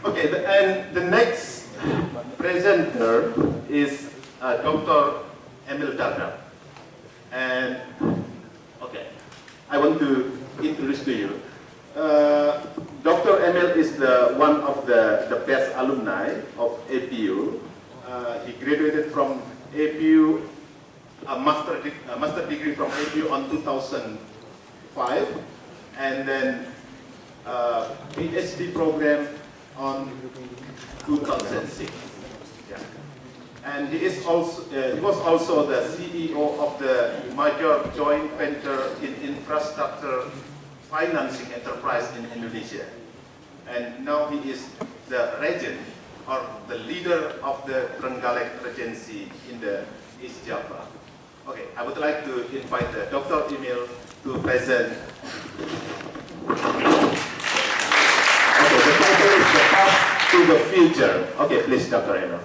Okay, and the next presenter is Dr. Emil Dardak. And, okay, I want to introduce to you. Dr. Emil is one of the best alumni of APU. He graduated from APU, a master degree from APU on 2005, and then Ph.D. program on 2006. Yeah. And he was also the CEO of the major joint venture in infrastructure financing enterprise in Indonesia. And now he is the regent or the leader of the Trenggalek Regency in the East Java. Okay, I would like to invite Dr. Emil to present. Okay, the title is The Path to the Future. Okay, please, Dr. Emil.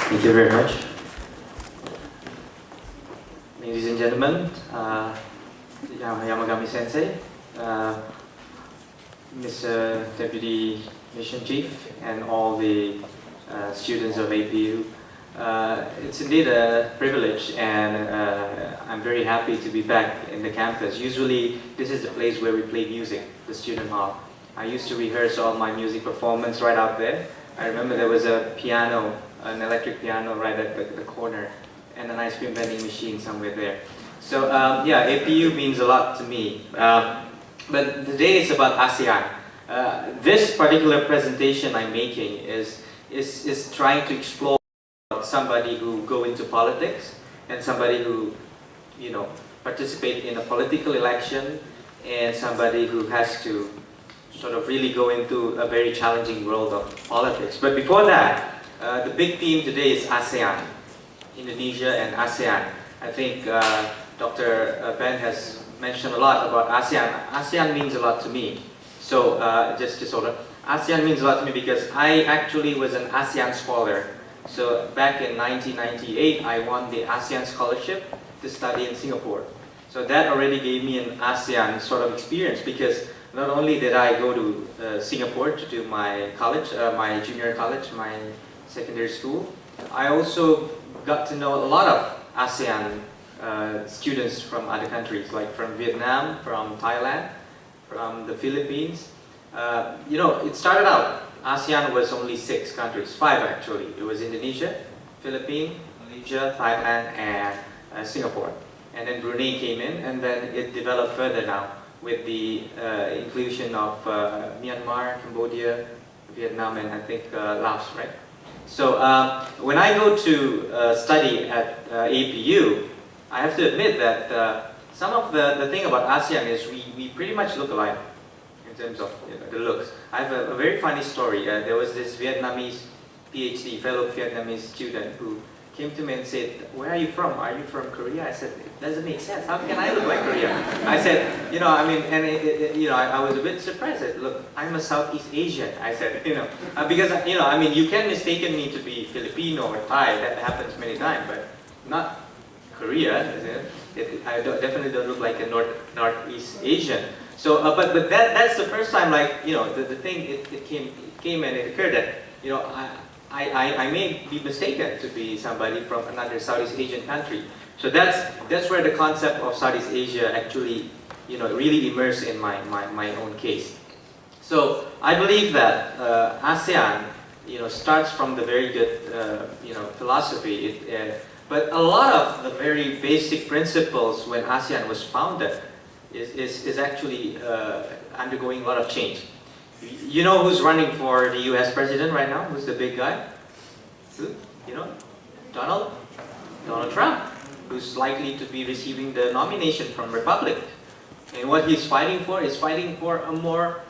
Thank you very much. Ladies and gentlemen, Yamagami Sensei, Mr. Deputy Mission Chief, and all the students of APU. It's indeed a privilege, and I'm very happy to be back in the campus. Usually, this is the place where we play music, the student hall. I used to rehearse all my music performance right out there. I remember there was a piano, an electric piano right at the corner, and an ice cream vending machine somewhere there. So yeah, APU means a lot to me. But today is about ASEAN. This particular presentation I'm making is trying to explore somebody who go into politics and somebody who, you know, participate in a political election, and somebody who has to sort of really go into a very challenging world of politics. But before that, the big theme today is ASEAN, Indonesia and ASEAN. I think Dr. Ben has mentioned a lot about ASEAN. ASEAN means a lot to me. So just sort of, ASEAN means a lot to me because I actually was an ASEAN scholar. So back in 1998, I won the ASEAN scholarship to study in Singapore. So that already gave me an ASEAN sort of experience, because not only did I go to Singapore to do my college, my junior college, my secondary school, I also got to know a lot of ASEAN students from other countries, like from Vietnam, from Thailand, from the Philippines. You know, it started out, ASEAN was only 6 countries, 5 actually. It was Indonesia, Philippines, Malaysia, Thailand, and Singapore. And then Brunei came in, and then it developed further now with the inclusion of Myanmar, Cambodia, Vietnam, and I think Laos, right? So when I go to study at APU, I have to admit that some of the thing about ASEAN is we pretty much look alike in terms of, you know, the looks. I have a very funny story. There was this Vietnamese Ph.D., fellow Vietnamese student who came to me and said, "Where are you from? Are you from Korea?" I said, "It doesn't make sense. How can I look like Korea?" I said, you know, I mean, and you know, I was a bit surprised. I said, "Look, I'm a Southeast Asian." I said, you know, because, you know, I mean, you can mistaken me to be Filipino or Thai. That happens many times, but not Korea. I definitely don't look like a Northeast Asian. So, but that's the first time, like, you know, the thing it came and it occurred that, you know, I may be mistaken to be somebody from another Southeast Asian country. So that's where the concept of Southeast Asia actually, you know, really immersed in my own case. So I believe that ASEAN, you know, starts from the very good, you know, philosophy. But a lot of the very basic principles when ASEAN was founded is actually undergoing a lot of change. You know who's running for the US president right now? Who's the big guy? Who? You know? Donald Trump, who's likely to be receiving the nomination from Republic. And what he's fighting for is fighting for a more,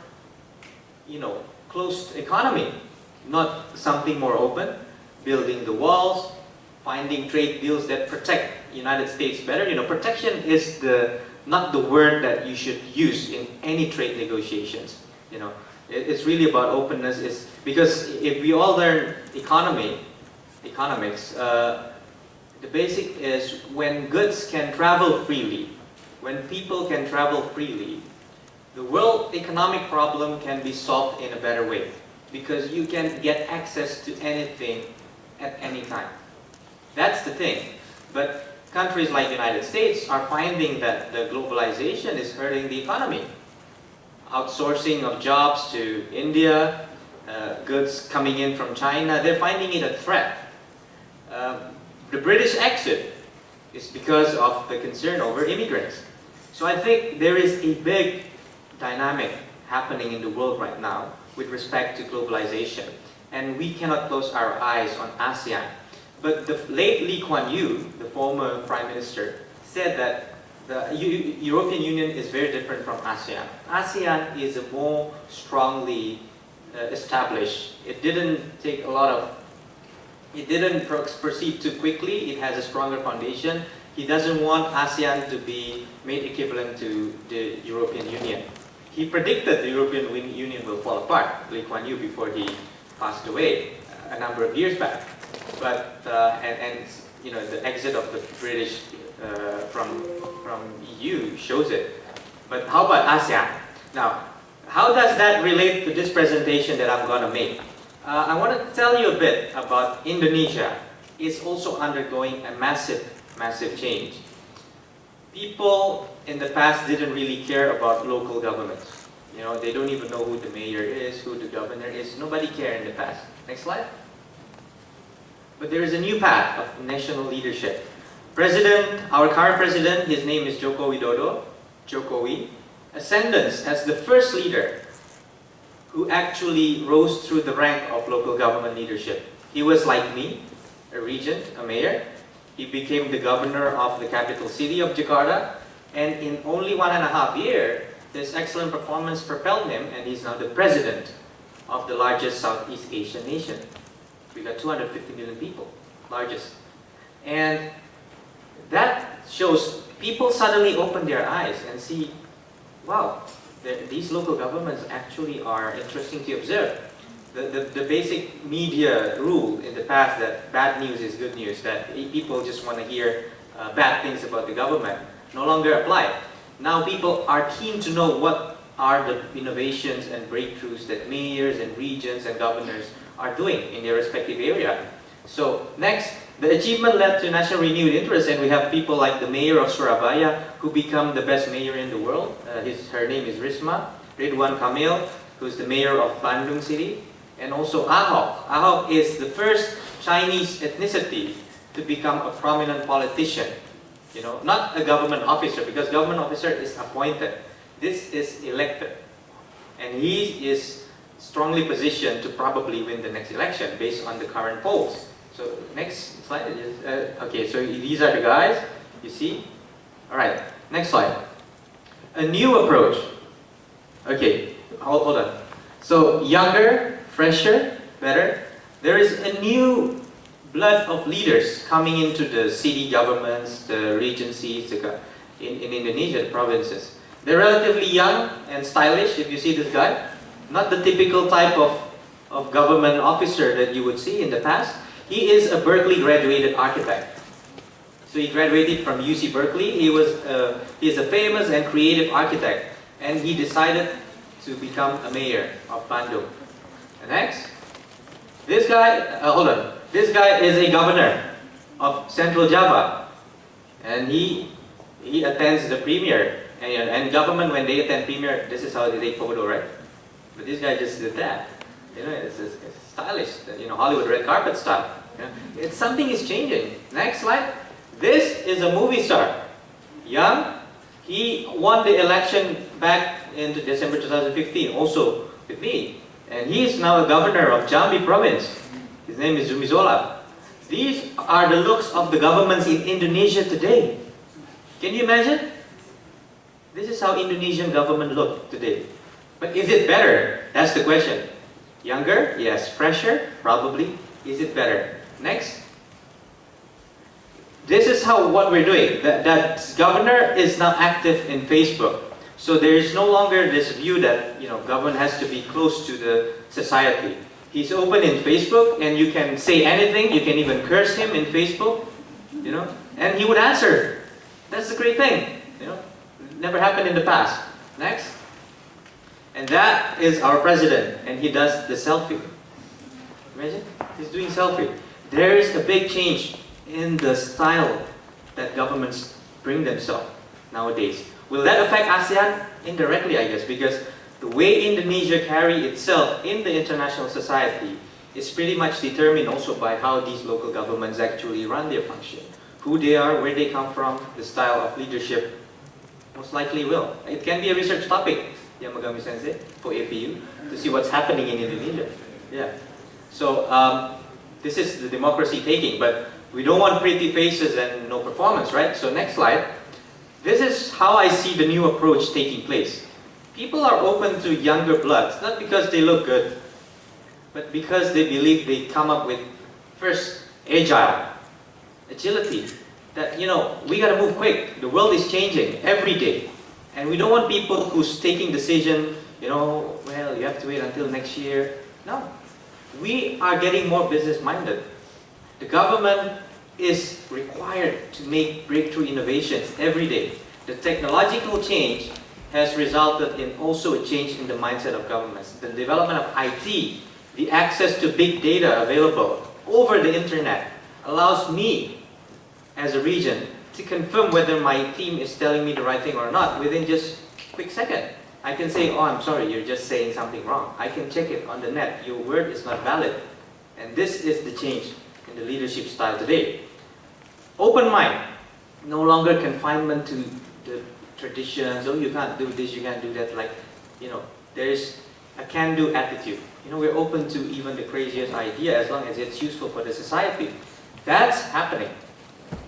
you know, closed economy, not something more open, building the walls, finding trade deals that protect the United States better. You know, protection is not the word that you should use in any trade negotiations. You know, it's really about openness. Is because if we all learn economics, the basic is when goods can travel freely, when people can travel freely, the world economic problem can be solved in a better way, because you can get access to anything at any time. That's the thing. But countries like the United States are finding that the globalization is hurting the economy. Outsourcing of jobs to India, goods coming in from China, they're finding it a threat. The British exit is because of the concern over immigrants. So I think there is a big dynamic happening in the world right now with respect to globalization. And we cannot close our eyes on ASEAN. But the late Lee Kuan Yew, the former Prime Minister, said that the European Union is very different from ASEAN. ASEAN is a more strongly established. It didn't take a lot of, it didn't proceed too quickly. It has a stronger foundation. He doesn't want ASEAN to be made equivalent to the European Union. He predicted the European Union will fall apart, Lee Kuan Yew, before he passed away a number of years back. But and you know, the exit of the British from EU shows it. But how about ASEAN? Now, how does that relate to this presentation that I'm going to make? I want to tell you a bit about Indonesia. It's also undergoing a massive change. People in the past didn't really care about local governments. You know, they don't even know who the mayor is, who the governor is. Nobody cared in the past. Next slide. But there is a new path of national leadership. Our current president, his name is Joko Widodo, Jokowi, ascendance as the first leader who actually rose through the rank of local government leadership. He was like me, a regent, a mayor. He became the governor of the capital city of Jakarta, and in only 1.5 years, his excellent performance propelled him, and he's now the president of the largest Southeast Asian nation. We got 250 million people, largest. And that shows people suddenly open their eyes and see, wow, these local governments actually are interesting to observe. The basic media rule in the past that bad news is good news, that people just want to hear bad things about the government, no longer apply. Now people are keen to know what are the innovations and breakthroughs that mayors and regions and governors are doing in their respective area. So next, the achievement led to national renewed interest, and we have people like the mayor of Surabaya who become the best mayor in the world. Her name is Ridwan Kamil, who's the mayor of Bandung City, and also Ahok. Ahok is the first Chinese ethnicity to become a prominent politician. You know, not a government officer, because government officer is appointed. This is elected, and he is strongly positioned to probably win the next election based on the current polls. So next slide. Okay, so these are the guys, you see. All right, next slide. A new approach. Okay, hold on. So younger, fresher, better. There is a new blood of leaders coming into the city governments, the regencies, in Indonesia, the provinces. They're relatively young and stylish, if you see this guy. Not the typical type of government officer that you would see in the past. He is a Berkeley graduated architect. So he graduated from UC Berkeley. He is a famous and creative architect, and he decided to become a mayor of Bandung. And next, this guy, hold on. This guy is a governor of Central Java, and he attends the premier. And government, when they attend premier, this is how they take photo, right? But this guy just did that. You know, it's stylish, you know, Hollywood red carpet style. You know? Something is changing. Next slide. This is a movie star. Young. He won the election back in December 2015, also with me. And he is now a governor of Jambi province. His name is Zumi Zola. These are the looks of the governments in Indonesia today. Can you imagine? This is how Indonesian government look today. But is it better? That's the question. Younger? Yes. Fresher? Probably. Is it better? Next. This is what we're doing. That governor is now active in Facebook. So there is no longer this view that, you know, government has to be close to the society. He's open in Facebook, and you can say anything. You can even curse him in Facebook, you know, and he would answer. That's the great thing, you know. Never happened in the past. Next. And that is our president, and he does the selfie. Imagine, he's doing selfie. There is a big change in the style that governments bring themselves nowadays. Will that affect ASEAN? Indirectly, I guess, because the way Indonesia carry itself in the international society is pretty much determined also by how these local governments actually run their function. Who they are, where they come from, the style of leadership, most likely will. It can be a research topic, Yamagami Sensei, for APU, to see what's happening in Indonesia. Yeah. So, this is the democracy taking, but we don't want pretty faces and no performance, right? So next slide. This is how I see the new approach taking place. People are open to younger bloods, not because they look good, but because they believe they come up with, first, agility. That, you know, we gotta move quick. The world is changing every day. And we don't want people who's taking decision, you know, well, you have to wait until next year. No. We are getting more business-minded. The government is required to make breakthrough innovations every day. The technological change has resulted in also a change in the mindset of governments. The development of IT, the access to big data available over the internet allows me as a region to confirm whether my team is telling me the right thing or not within just a quick second. I can say, oh, I'm sorry, you're just saying something wrong. I can check it on the net. Your word is not valid. And this is the change in the leadership style today. Open mind, no longer confinement to the traditions. Oh, you can't do this, you can't do that. Like, you know, there is a can-do attitude. You know, we're open to even the craziest idea as long as it's useful for the society. That's happening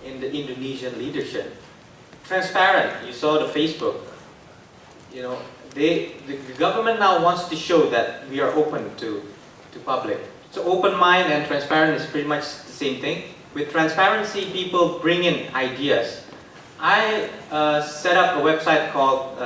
in the Indonesian leadership. Transparent, you saw the Facebook. You know, the government now wants to show that we are open to public. So open mind and transparent is pretty much the same thing. With transparency, people bring in ideas. I set up a website called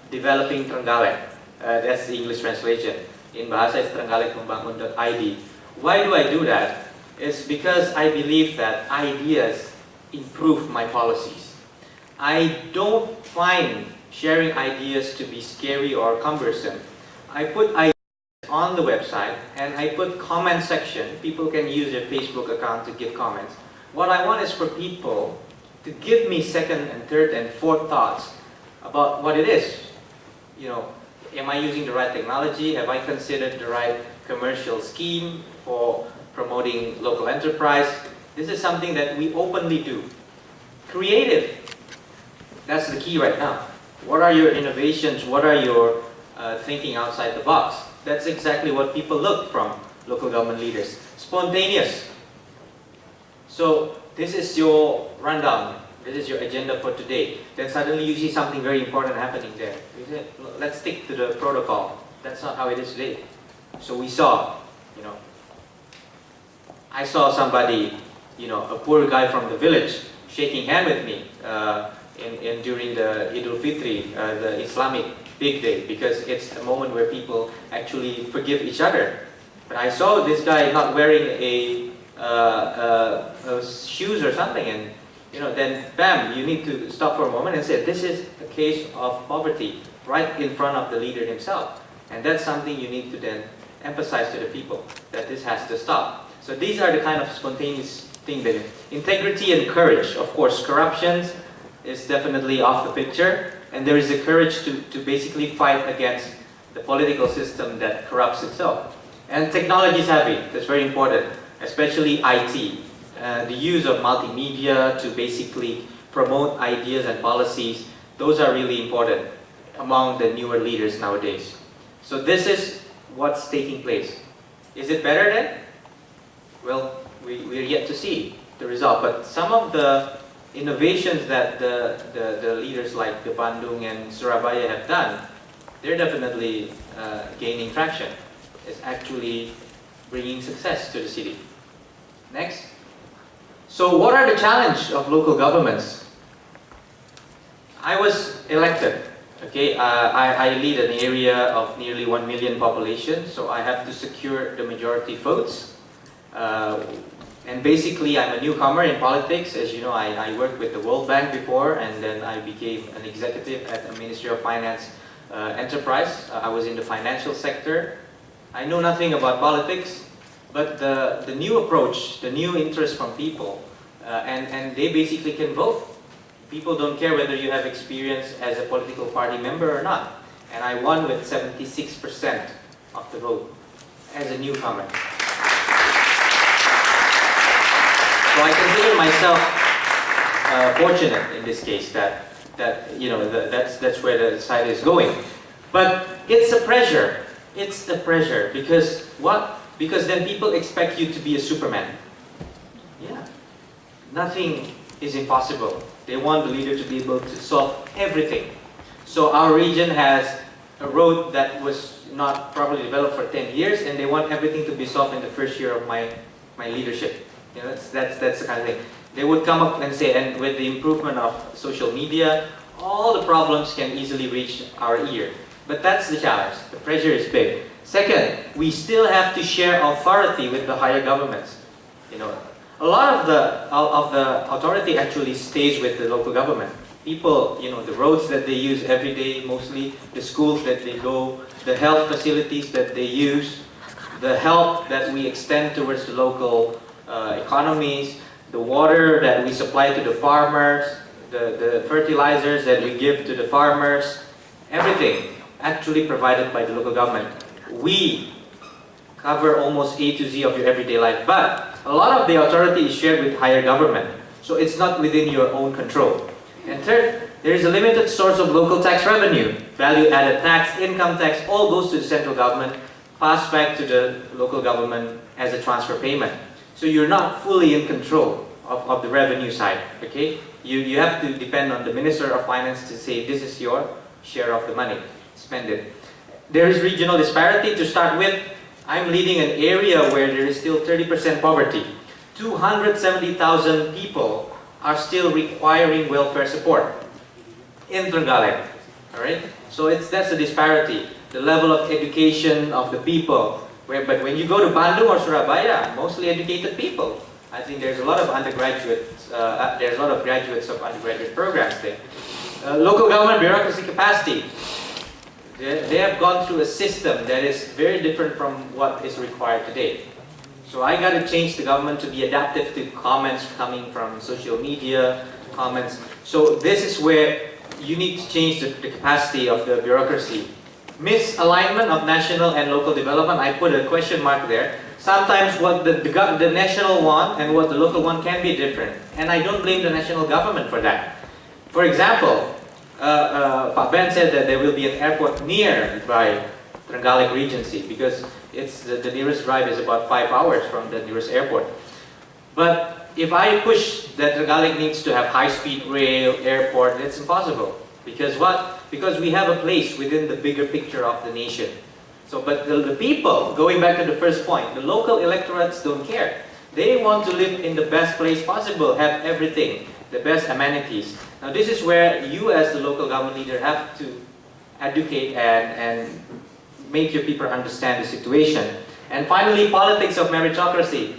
Developing Trenggalek. That's the English translation. In Bahasa it's trenggalekmembangun.id. Why do I do that? It's because I believe that ideas improve my policies. I don't find sharing ideas to be scary or cumbersome. I put ideas on the website and I put comment section. People can use their Facebook account to give comments. What I want is for people to give me second and third and fourth thoughts about what it is. You know, am I using the right technology? Have I considered the right commercial scheme for promoting local enterprise? This is something that we openly do. Creative. That's the key right now. What are your innovations? What are your thinking outside the box? That's exactly what people look from local government leaders. Spontaneous. So this is your rundown. This is your agenda for today. Then suddenly you see something very important happening there. You say, let's stick to the protocol. That's not how it is today. So we saw, you know, I saw somebody, you know, a poor guy from the village shaking hand with me during the Idul Fitri, the Islamic big day, because it's a moment where people actually forgive each other. But I saw this guy not wearing a shoes or something, and you know, then bam, you need to stop for a moment and say, this is a case of poverty right in front of the leader himself. And that's something you need to then emphasize to the people, that this has to stop. So these are the kind of spontaneous thing that integrity and courage. Of course, corruption is definitely off the picture, and there is a courage to basically fight against the political system that corrupts itself. And technology savvy, that's very important, especially IT. The use of multimedia to basically promote ideas and policies, those are really important among the newer leaders nowadays. So this is what's taking place. Is it better then? Well, we're yet to see the result, but some of the innovations that the leaders like the Bandung and Surabaya have done, they're definitely gaining traction. It's actually bringing success to the city. Next. So what are the challenges of local governments? I was elected. Okay, I lead an area of nearly 1 million population, so I have to secure the majority votes. And basically, I'm a newcomer in politics. As you know, I worked with the World Bank before, and then I became an executive at the Ministry of Finance enterprise. I was in the financial sector. I know nothing about politics, but the new approach, the new interest from people, and they basically can vote. People don't care whether you have experience as a political party member or not. And I won with 76% of the vote as a newcomer. So I consider myself fortunate in this case that that's where the side is going. But it's a pressure. It's a pressure because what? Because then people expect you to be a Superman. Yeah. Nothing is impossible. They want the leader to be able to solve everything. So our region has a road that was not properly developed for 10 years, and they want everything to be solved in the first year of my leadership. You know, that's the kind of thing. They would come up and say, and with the improvement of social media, all the problems can easily reach our ear. But that's the challenge. The pressure is big. Second, we still have to share authority with the higher governments. You know, a lot of the authority actually stays with the local government. People, you know, the roads that they use every day, mostly the schools that they go, the health facilities that they use, the help that we extend towards the local economies, the water that we supply to the farmers, the fertilizers that we give to the farmers, everything actually provided by the local government. We cover almost A to Z of your everyday life, but a lot of the authority is shared with higher government, so it's not within your own control. And third, there is a limited source of local tax revenue. Value-added tax, income tax, all goes to the central government, passed back to the local government as a transfer payment. So you're not fully in control of the revenue side, okay? You have to depend on the Minister of Finance to say, this is your share of the money, spend it. There is regional disparity to start with. I'm leading an area where there is still 30% poverty. 270,000 people are still requiring welfare support in Trenggalek, all right? So that's a disparity, the level of education of the people. But when you go to Bandung or Surabaya, mostly educated people. I think there's a lot of undergraduates, there's a lot of graduates of undergraduate programs there. Local government bureaucracy capacity. They have gone through a system that is very different from what is required today. So I got to change the government to be adaptive to comments coming from social media, comments. So this is where you need to change the capacity of the bureaucracy. Misalignment of national and local development, I put a question mark there. Sometimes what the national one and what the local one can be different. And I don't blame the national government for that. For example, Pak Ben said that there will be an airport near by Trenggalek Regency because it's the nearest drive is about 5 hours from the nearest airport. But if I push that Trenggalek needs to have high-speed rail, airport, that's impossible. Because what? Because we have a place within the bigger picture of the nation. So, but the people, going back to the first point, the local electorates don't care. They want to live in the best place possible, have everything, the best amenities. Now this is where you as the local government leader have to educate and make your people understand the situation. And finally, politics of meritocracy.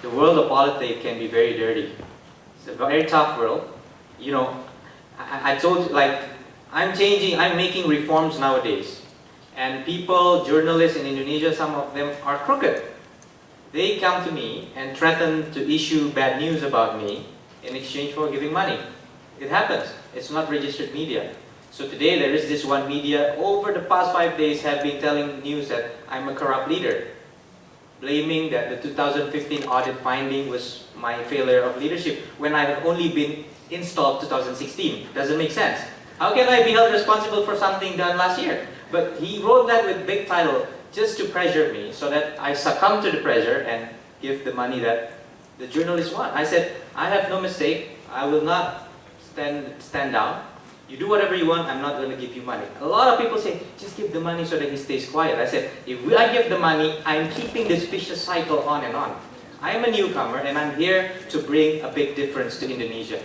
The world of politics can be very dirty. It's a very tough world. You know, I told you, like, I'm making reforms nowadays. And people, journalists in Indonesia, some of them are crooked. They come to me and threaten to issue bad news about me in exchange for giving money. It happens. It's not registered media. So today there is this one media, over the past 5 days have been telling news that I'm a corrupt leader, blaming that the 2015 audit finding was my failure of leadership when I have only been installed 2016. Doesn't make sense. How can I be held responsible for something done last year? But he wrote that with big title just to pressure me so that I succumb to the pressure and give the money that the journalists want. I said, I have no mistake. I will not stand down. You do whatever you want, I'm not going to give you money. A lot of people say, just give the money so that he stays quiet. I said, if I give the money, I'm keeping this vicious cycle on and on. I am a newcomer and I'm here to bring a big difference to Indonesia.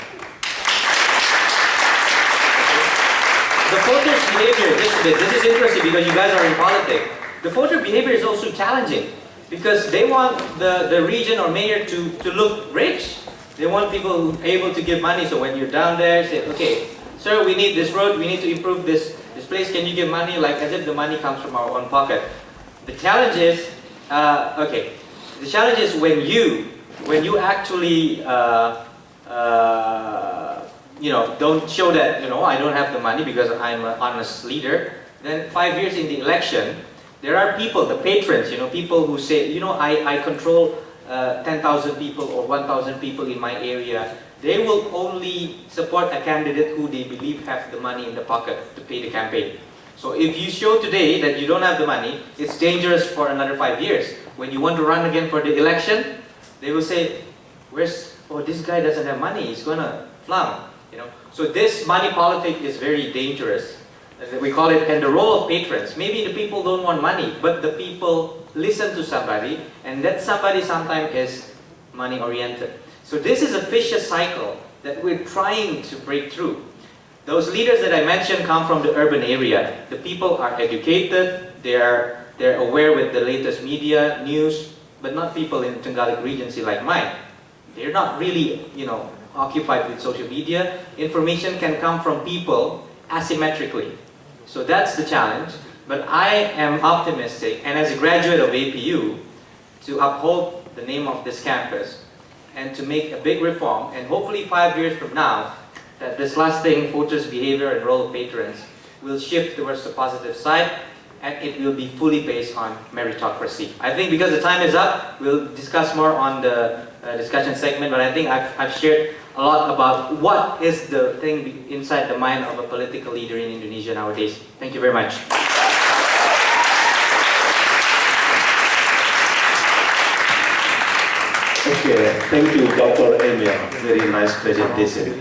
The voters' behavior, this is interesting because you guys are in politics. The voter behavior is also challenging because they want the region or mayor to look rich. They want people able to give money, so when you're down there, say, okay, sir, we need this road, we need to improve this this place, can you give money? Like as if the money comes from our own pocket. The challenge is, the challenge is when you actually, don't show that, I don't have the money because I'm an honest leader. Then 5 years in the election, there are people, the patrons, people who say, I control 10,000 people or 1,000 people in my area. They will only support a candidate who they believe have the money in the pocket to pay the campaign. So if you show today that you don't have the money, it's dangerous for another 5 years. When you want to run again for the election, they will say, this guy doesn't have money, he's gonna flunk. So this money politic is very dangerous. We call it, and the role of patrons. Maybe the people don't want money, but the people listen to somebody, and that somebody sometimes is money oriented. So this is a vicious cycle that we're trying to break through. Those leaders that I mentioned come from the urban area. The people are educated, they're aware with the latest media, news, but not people in Tenggalik Regency like mine. They're not really, occupied with social media. Information can come from people asymmetrically. So that's the challenge. But I am optimistic, and as a graduate of APU, to uphold the name of this campus and to make a big reform, and hopefully 5 years from now, that this last thing, voters' behavior and role of patrons, will shift towards the positive side, and it will be fully based on meritocracy. I think because the time is up, we'll discuss more on the discussion segment, but I think I've shared a lot about what is the thing inside the mind of a political leader in Indonesia nowadays. Thank you very much. Okay, thank you, Dr. Emil. Very nice presentation.